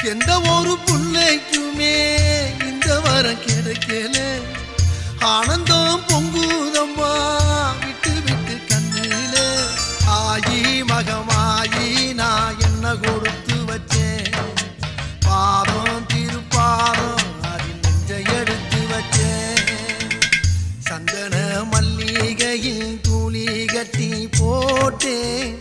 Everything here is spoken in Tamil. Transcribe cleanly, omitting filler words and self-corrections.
எந்த ஒரு புள்ளைக்குமே இந்த வரம் கிடைக்கல ஆனந்தம் பொங்குதம்மா விட்டு விட்டு கண்ணில ஆயி மகமாயி நான் என்ன கொடுத்து வச்சேன் பாதம் திருப்பாதம் அதில் நெஞ்சை எடுத்து வச்சேன் சந்தன மல்லிகையில் தூளி கட்டி போட்டேன்